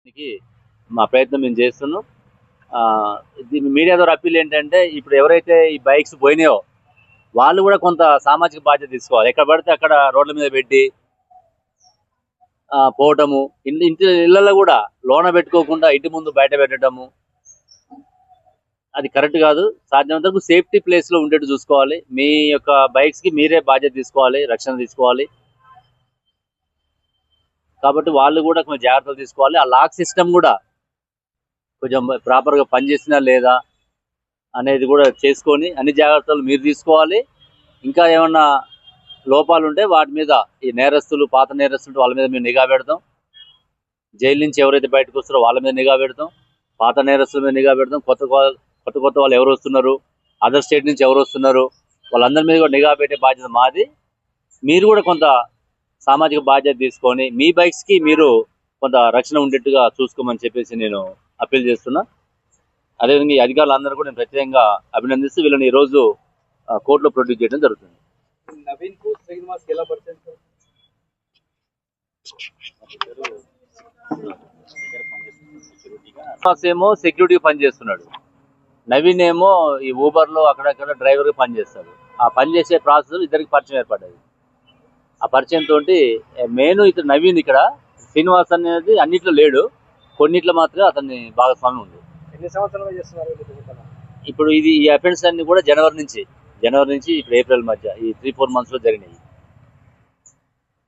దీనికి మా ప్రయత్నం మేము చేస్తున్నాం. దీని మీడియా ద్వారా అప్పీల్ ఏంటంటే, ఇప్పుడు ఎవరైతే ఈ బైక్స్ పోయినాయో వాళ్ళు కూడా కొంత సామాజిక బాధ్యత తీసుకోవాలి. ఎక్కడ పడితే అక్కడ రోడ్ల మీద పెట్టి పోవటము, ఇంటి ఇళ్లలో కూడా లోన పెట్టుకోకుండా ఇంటి ముందు బయట పెట్టడము అది కరెక్ట్ కాదు. సాధ్యమైనంత వరకు సేఫ్టీ ప్లేస్ లో ఉండేట్టు చూసుకోవాలి. మీ యొక్క బైక్స్ కి మీరే బాధ్యత తీసుకోవాలి, రక్షణ తీసుకోవాలి. కాబట్టి వాళ్ళు కూడా కొంచెం జాగ్రత్తలు తీసుకోవాలి. ఆ లాక్ సిస్టమ్ కూడా కొంచెం ప్రాపర్ గా పనిచేసినా లేదా అనేది కూడా చేసుకొని అన్ని జాగ్రత్తలు మీరు తీసుకోవాలి. ఇంకా ఏమన్నా లోపాలు ఉంటే వాటి మీద ఈ నేరస్తులు, పాత నేరస్తులు వాళ్ళ మీద మేము నిఘా పెడతాం. జైలు నుంచి ఎవరైతే బయటకు వస్తారో వాళ్ళ మీద నిఘా పెడతాం. పాత నేరస్తుల మీద నిఘా పెడతాం. కొత్త వాళ్ళు ఎవరు వస్తున్నారు, అదర్ స్టేట్ నుంచి ఎవరు వస్తున్నారు, వాళ్ళందరి మీద కూడా నిఘా పెట్టే బాధ్యత మాది. మీరు కూడా కొంత సామాజిక బాధ్యత తీసుకొని మీ బైక్స్ కి మీరు కొంత రక్షణ ఉండేట్టుగా చూసుకోమని చెప్పేసి నేను అప్పీల్ చేస్తున్నా. అదేవిధంగా ఈ అధికారులందరూ కూడా నేను ప్రత్యేకంగా అభినందిస్తూ వీళ్ళని ఈ రోజు కోర్టులో ప్రొడ్యూస్ చేయడం జరుగుతుంది. నవీన్ కు శ్రీనివాస్ ఎలా పరిచయం? శ్రీనివాస్ ఏమో సెక్యూరిటీ పనిచేస్తున్నాడు, నవీన్ ఏమో ఈ ఊబర్ లో అక్కడక్కడ డ్రైవర్ గా పనిచేస్తాడు. ఆ పనిచేసే ప్రాసెస్ ఇద్దరికి పరిచయం ఏర్పడ్డది. ఆ పరిచయం తోటి మెయిన్ ఇతను నవీన్, ఇక్కడ శ్రీనివాస్ అనేది అన్నిట్లో లేడు, కొన్నిట్లో మాత్రమే అతన్ని భాగస్వామ్యం ఉంది. ఎన్ని సంవత్సరాలు చేస్తున్నారు? ఇప్పుడు ఈ అఫెన్స్ అన్ని కూడా జనవరి నుంచి ఇప్పుడు ఏప్రిల్ మధ్య ఈ 3-4 months లో జరిగినాయి.